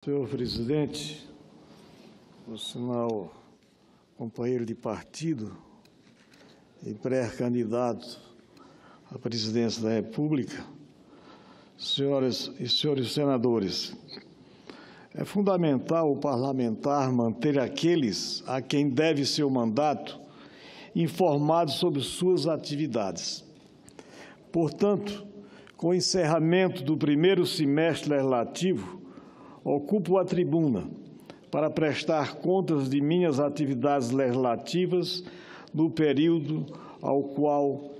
Senhor presidente, por sinal, companheiro de partido e pré-candidato à presidência da República, senhoras e senhores senadores, é fundamental o parlamentar manter aqueles a quem deve seu mandato informados sobre suas atividades. Portanto, com o encerramento do primeiro semestre legislativo, ocupo a tribuna para prestar contas de minhas atividades legislativas no período ao qual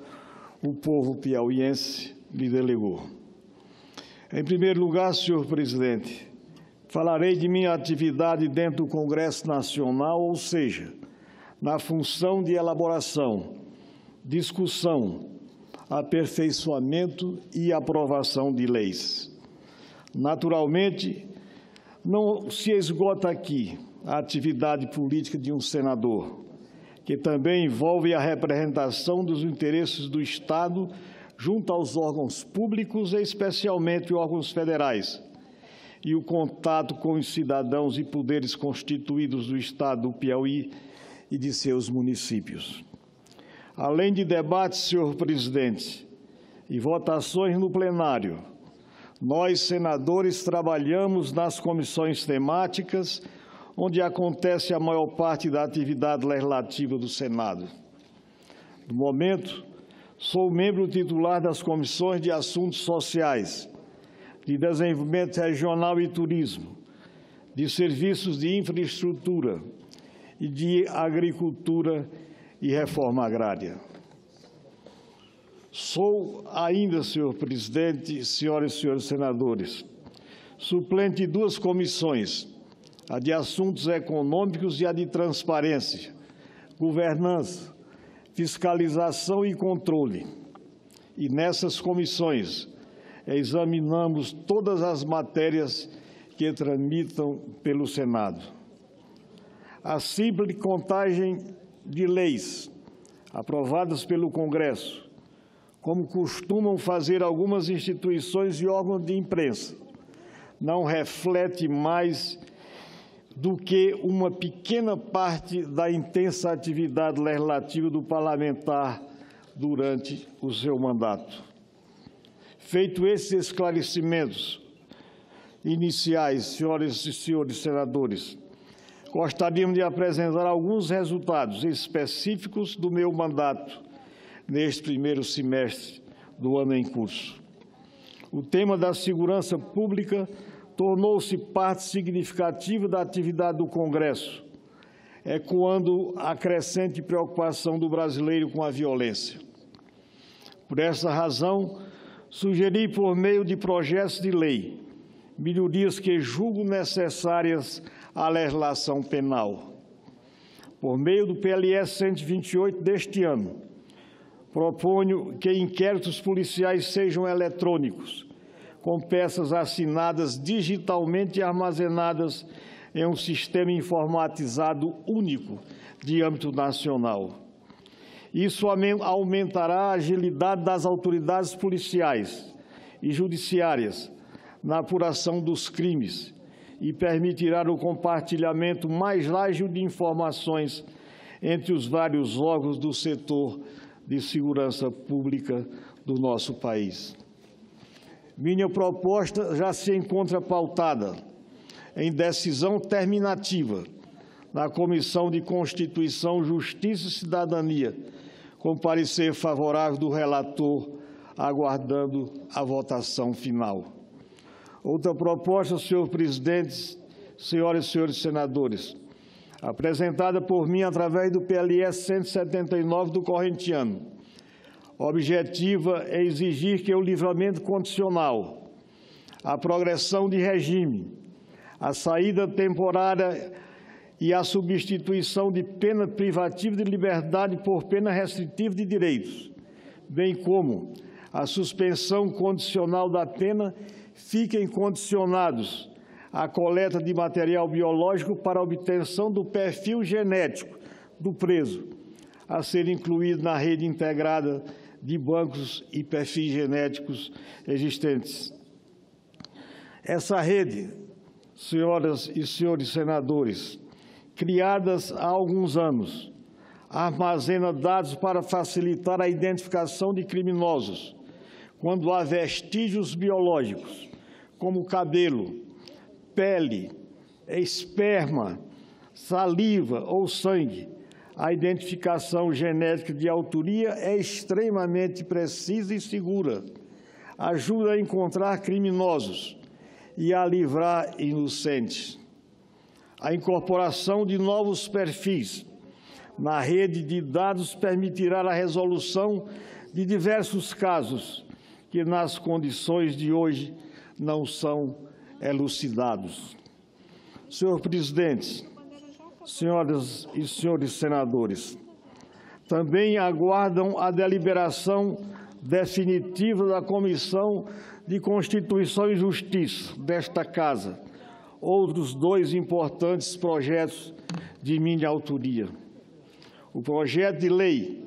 o povo piauiense me delegou. Em primeiro lugar, senhor presidente, falarei de minha atividade dentro do Congresso Nacional, ou seja, na função de elaboração, discussão, aperfeiçoamento e aprovação de leis. Naturalmente, não se esgota aqui a atividade política de um senador, que também envolve a representação dos interesses do Estado junto aos órgãos públicos, e especialmente órgãos federais, e o contato com os cidadãos e poderes constituídos do Estado do Piauí e de seus municípios. Além de debates, senhor presidente, e votações no plenário, nós, senadores, trabalhamos nas comissões temáticas, onde acontece a maior parte da atividade legislativa do Senado. No momento, sou membro titular das comissões de Assuntos Sociais, de Desenvolvimento Regional e Turismo, de Serviços de Infraestrutura e de Agricultura e Reforma Agrária. Sou ainda, senhor presidente, senhoras e senhores senadores, suplente de duas comissões, a de Assuntos Econômicos e a de Transparência, Governança, Fiscalização e Controle. E nessas comissões examinamos todas as matérias que tramitam pelo Senado. A simples contagem de leis aprovadas pelo Congresso, como costumam fazer algumas instituições e órgãos de imprensa, não reflete mais do que uma pequena parte da intensa atividade legislativa do parlamentar durante o seu mandato. Feito esses esclarecimentos iniciais, senhoras e senhores senadores, gostaríamos de apresentar alguns resultados específicos do meu mandato neste primeiro semestre do ano em curso. O tema da segurança pública tornou-se parte significativa da atividade do Congresso, ecoando a crescente preocupação do brasileiro com a violência. Por essa razão, sugeri, por meio de projetos de lei, melhorias que julgo necessárias à legislação penal. Por meio do PLS 128 deste ano, proponho que inquéritos policiais sejam eletrônicos, com peças assinadas digitalmente e armazenadas em um sistema informatizado único de âmbito nacional. Isso aumentará a agilidade das autoridades policiais e judiciárias na apuração dos crimes e permitirá o compartilhamento mais ágil de informações entre os vários órgãos do setor de segurança pública do nosso país. Minha proposta já se encontra pautada em decisão terminativa na Comissão de Constituição, Justiça e Cidadania, com parecer favorável do relator, aguardando a votação final. Outra proposta, senhor presidente, senhoras e senhores senadores, apresentada por mim através do PLS 179 do corrente ano, objetiva é exigir que o livramento condicional, a progressão de regime, a saída temporária e a substituição de pena privativa de liberdade por pena restritiva de direitos, bem como a suspensão condicional da pena, fiquem condicionados à coleta de material biológico para obtenção do perfil genético do preso, a ser incluído na rede integrada de bancos e perfis genéticos existentes. Essa rede senhoras e senhores senadores, criadas há alguns anos, armazena dados para facilitar a identificação de criminosos, quando há vestígios biológicos, como cabelo, pele, esperma, saliva ou sangue. A identificação genética de autoria é extremamente precisa e segura, ajuda a encontrar criminosos e a livrar inocentes. A incorporação de novos perfis na rede de dados permitirá a resolução de diversos casos que, nas condições de hoje, não são elucidados. Senhor presidente, senhoras e senhores senadores, também aguardam a deliberação definitiva da Comissão de Constituição e Justiça desta Casa outros dois importantes projetos de minha autoria. O projeto de lei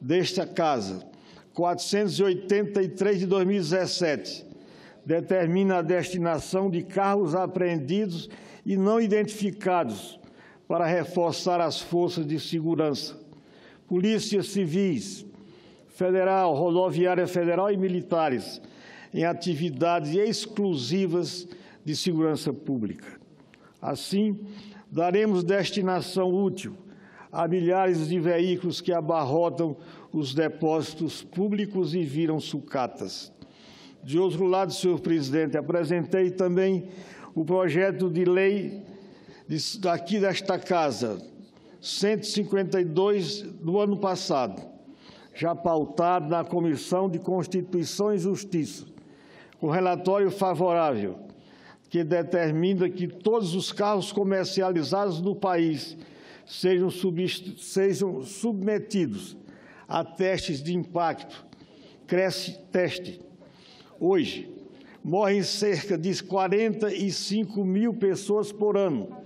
desta Casa, 483 de 2017, determina a destinação de carros apreendidos e não identificados para reforçar as forças de segurança, polícias civis, federal, rodoviária federal e militares, em atividades exclusivas de segurança pública. Assim, daremos destinação útil a milhares de veículos que abarrotam os depósitos públicos e viram sucatas. De outro lado, senhor presidente, apresentei também o projeto de lei daqui desta Casa, 152 do ano passado, já pautado na Comissão de Constituição e Justiça, com relatório favorável, que determina que todos os carros comercializados no país sejam submetidos a testes de impacto, crash-teste. Hoje, morrem cerca de 45 mil pessoas por ano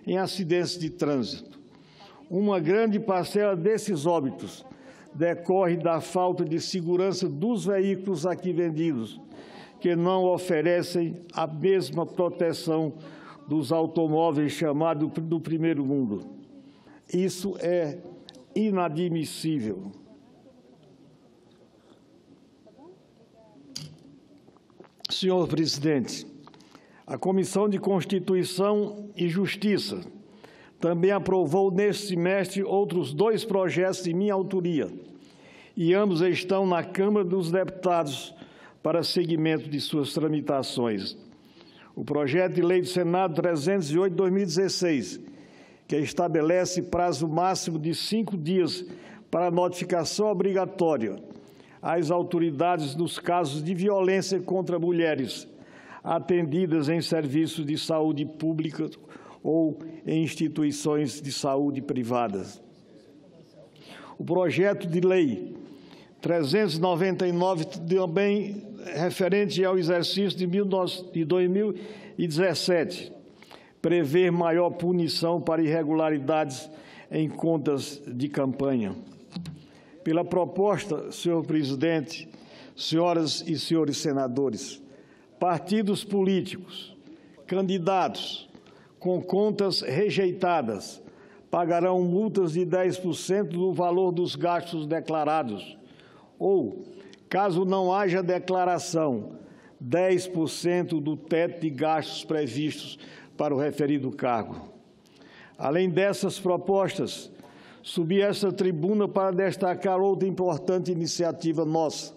em acidentes de trânsito. Uma grande parcela desses óbitos decorre da falta de segurança dos veículos aqui vendidos, que não oferecem a mesma proteção dos automóveis chamados do primeiro mundo. Isso é inadmissível. Senhor presidente, a Comissão de Constituição e Justiça também aprovou neste semestre outros dois projetos de minha autoria, e ambos estão na Câmara dos Deputados para seguimento de suas tramitações. O projeto de lei do Senado 308 de 2016, que estabelece prazo máximo de 5 dias para notificação obrigatória às autoridades nos casos de violência contra mulheres atendidas em serviços de saúde pública ou em instituições de saúde privadas. O projeto de lei 399, também referente ao exercício de 2017, prevê maior punição para irregularidades em contas de campanha. Pela proposta, senhor presidente, senhoras e senhores senadores, partidos políticos, candidatos com contas rejeitadas pagarão multas de 10% do valor dos gastos declarados, ou, caso não haja declaração, 10% do teto de gastos previstos para o referido cargo. Além dessas propostas, subi a esta tribuna para destacar outra importante iniciativa nossa,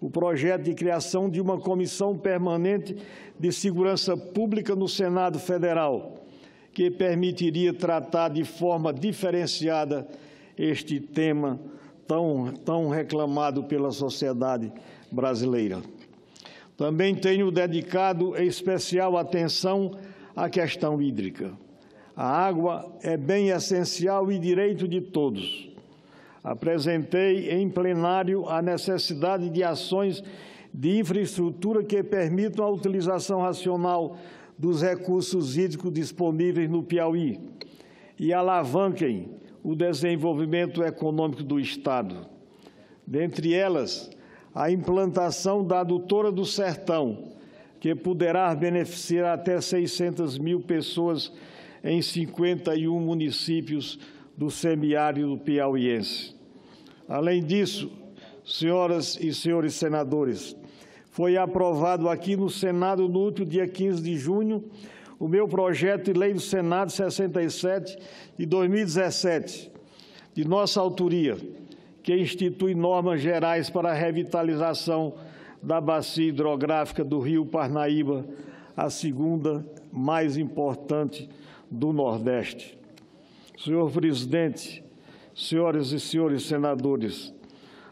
o projeto de criação de uma comissão permanente de segurança pública no Senado Federal, que permitiria tratar de forma diferenciada este tema tão reclamado pela sociedade brasileira. Também tenho dedicado especial atenção à questão hídrica. A água é bem essencial e direito de todos. Apresentei em plenário a necessidade de ações de infraestrutura que permitam a utilização racional dos recursos hídricos disponíveis no Piauí e alavanquem o desenvolvimento econômico do Estado. Dentre elas, a implantação da Adutora do Sertão, que poderá beneficiar até 600 mil pessoas em 51 municípios do semiárido piauiense. Além disso, senhoras e senhores senadores, foi aprovado aqui no Senado, no último dia 15 de junho, o meu projeto de lei do Senado 67 de 2017, de nossa autoria, que institui normas gerais para a revitalização da bacia hidrográfica do Rio Parnaíba, a segunda mais importante do Nordeste. Senhor presidente, senhoras e senhores senadores,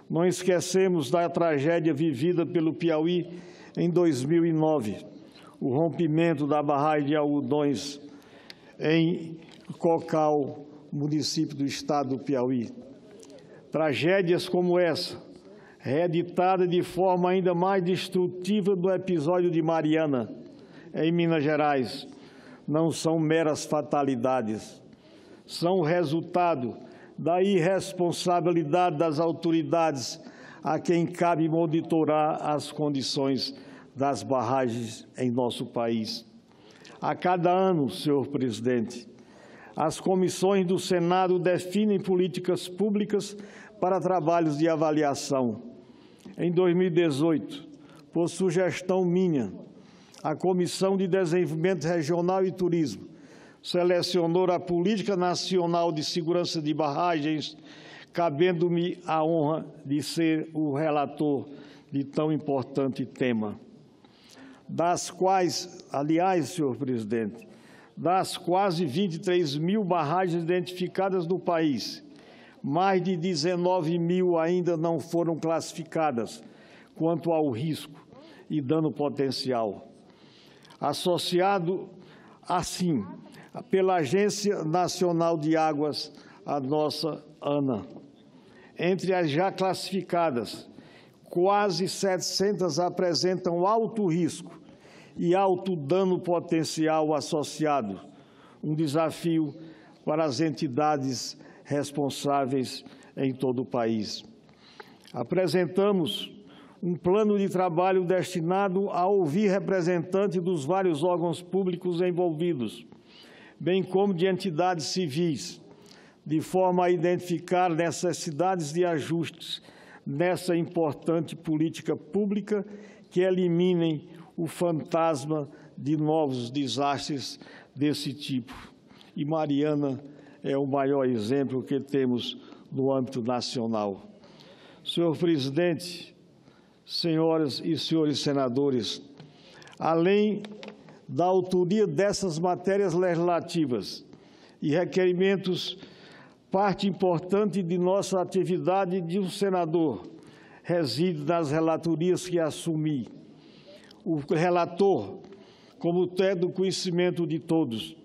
não esquecemos da tragédia vivida pelo Piauí em 2009, o rompimento da barragem de algodões em Cocal, município do estado do Piauí. Tragédias como essa, reeditada de forma ainda mais destrutiva do episódio de Mariana, em Minas Gerais, não são meras fatalidades, são o resultado da irresponsabilidade das autoridades a quem cabe monitorar as condições das barragens em nosso país. A cada ano, senhor presidente, as comissões do Senado definem políticas públicas para trabalhos de avaliação. Em 2018, por sugestão minha, a Comissão de Desenvolvimento Regional e Turismo selecionou a Política Nacional de Segurança de Barragens, cabendo-me a honra de ser o relator de tão importante tema. Das quais, aliás, senhor presidente, das quase 23 mil barragens identificadas no país, mais de 19 mil ainda não foram classificadas quanto ao risco e dano potencial. Associado, assim, pela Agência Nacional de Águas, a nossa ANA. Entre as já classificadas, quase 700 apresentam alto risco e alto dano potencial associado, um desafio para as entidades responsáveis em todo o país. Apresentamos um plano de trabalho destinado a ouvir representantes dos vários órgãos públicos envolvidos, bem como de entidades civis, de forma a identificar necessidades de ajustes nessa importante política pública que eliminem o fantasma de novos desastres desse tipo. E Mariana é o maior exemplo que temos no âmbito nacional. Senhor presidente, senhoras e senhores senadores, além da autoria dessas matérias legislativas e requerimentos, parte importante de nossa atividade de um senador reside nas relatorias que assumi. O relator, como é do conhecimento de todos,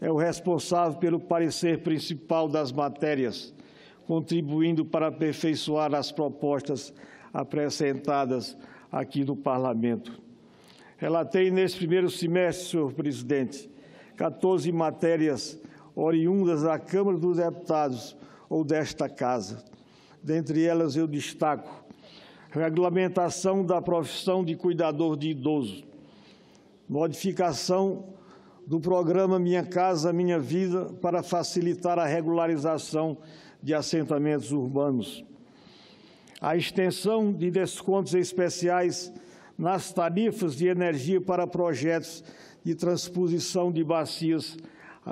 é o responsável pelo parecer principal das matérias, contribuindo para aperfeiçoar as propostas apresentadas aqui no Parlamento. Relatei neste primeiro semestre, senhor presidente, 14 matérias oriundas da Câmara dos Deputados ou desta Casa. Dentre elas, eu destaco regulamentação da profissão de cuidador de idoso, modificação do programa Minha Casa Minha Vida para facilitar a regularização de assentamentos urbanos, a extensão de descontos especiais nas tarifas de energia para projetos de transposição de bacias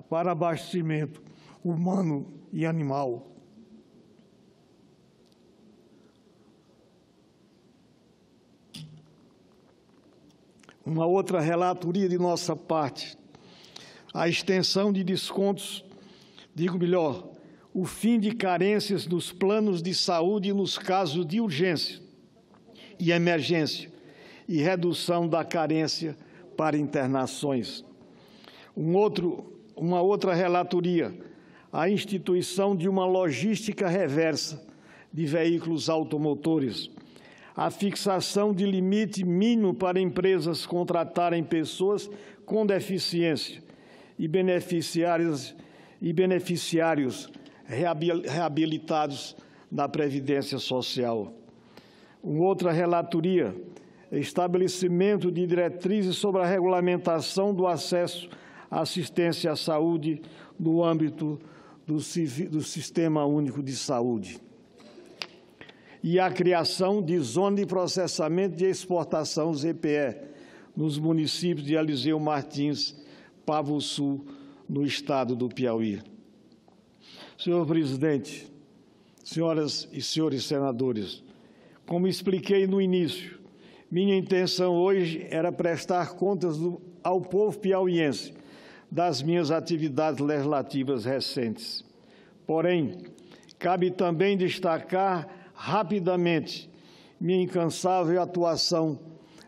para abastecimento humano e animal. Uma outra relatoria de nossa parte, a extensão de descontos, digo melhor, o fim de carências nos planos de saúde nos casos de urgência e emergência e redução da carência para internações. Uma outra relatoria, a instituição de uma logística reversa de veículos automotores, a fixação de limite mínimo para empresas contratarem pessoas com deficiência e beneficiários reabilitados da Previdência Social. Uma outra relatoria estabelecimento de diretrizes sobre a regulamentação do acesso à assistência à saúde no âmbito do Sistema Único de Saúde e a criação de Zona de Processamento de Exportação, ZPE, nos municípios de Eliseu Martins, Pavussu, no estado do Piauí. Senhor presidente, senhoras e senhores senadores, como expliquei no início, minha intenção hoje era prestar contas ao povo piauiense das minhas atividades legislativas recentes. Porém, cabe também destacar rapidamente minha incansável atuação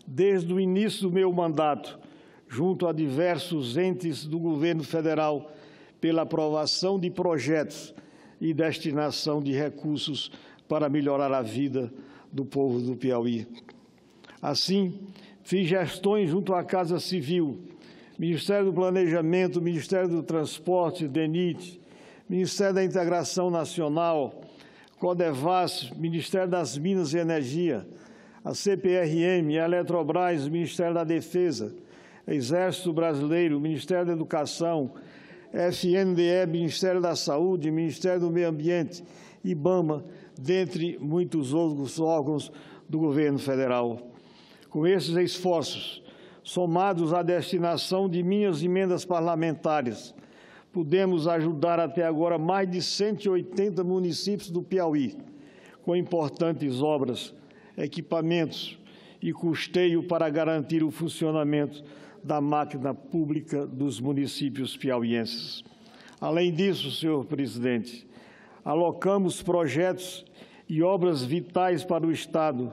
desde o início do meu mandato, junto a diversos entes do governo federal, pela aprovação de projetos e destinação de recursos para melhorar a vida do povo do Piauí. Assim, fiz gestões junto à Casa Civil, Ministério do Planejamento, Ministério do Transporte, DENIT, Ministério da Integração Nacional, Codevas, Ministério das Minas e Energia, a CPRM, a Eletrobras, Ministério da Defesa, Exército Brasileiro, Ministério da Educação, FNDE, Ministério da Saúde, Ministério do Meio Ambiente, IBAMA, dentre muitos outros órgãos do governo federal. Com esses esforços, somados à destinação de minhas emendas parlamentares, pudemos ajudar até agora mais de 180 municípios do Piauí, com importantes obras, equipamentos e custeio para garantir o funcionamento da máquina pública dos municípios piauienses. Além disso, senhor presidente, alocamos projetos e obras vitais para o Estado,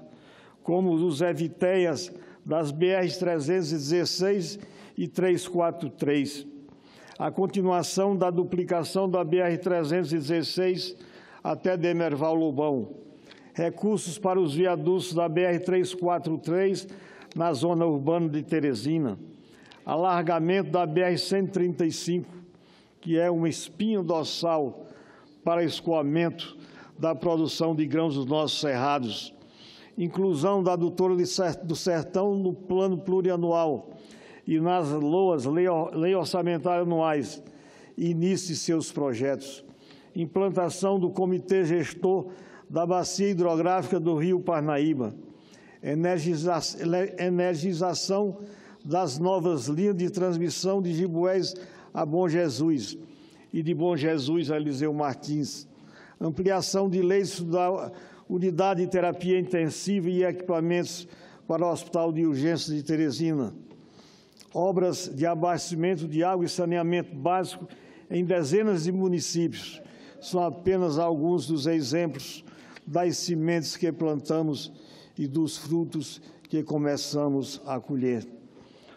como os EVTEAs das BR-316 e 343, a continuação da duplicação da BR-316 até Demerval Lobão, recursos para os viadutos da BR-343 na zona urbana de Teresina, alargamento da BR-135, que é uma espinha dorsal para escoamento da produção de grãos dos nossos cerrados, inclusão da adutora do Sertão no plano plurianual e nas LOAs, Lei Orçamentária Anuais, inicie seus projetos. Implantação do Comitê Gestor da Bacia Hidrográfica do Rio Parnaíba, energização das novas linhas de transmissão de Giboés a Bom Jesus e de Bom Jesus a Eliseu Martins, ampliação de leitos da Unidade de Terapia Intensiva e equipamentos para o Hospital de Urgências de Teresina, obras de abastecimento de água e saneamento básico em dezenas de municípios. São apenas alguns dos exemplos das sementes que plantamos e dos frutos que começamos a colher.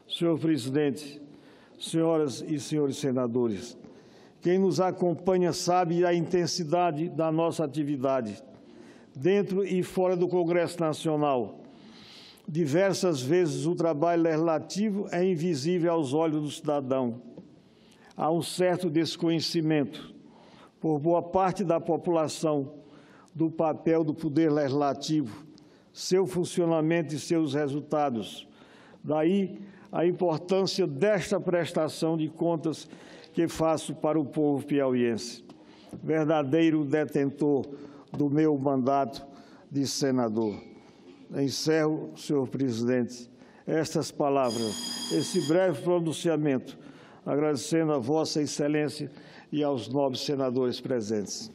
Senhor presidente, senhoras e senhores senadores, quem nos acompanha sabe a intensidade da nossa atividade, dentro e fora do Congresso Nacional. Diversas vezes o trabalho legislativo é invisível aos olhos do cidadão. Há um certo desconhecimento, por boa parte da população, do papel do Poder Legislativo, seu funcionamento e seus resultados. Daí a importância desta prestação de contas que faço para o povo piauiense, verdadeiro detentor do meu mandato de senador. Encerro, senhor presidente, estas palavras, esse breve pronunciamento, agradecendo a Vossa Excelência e aos nobres senadores presentes.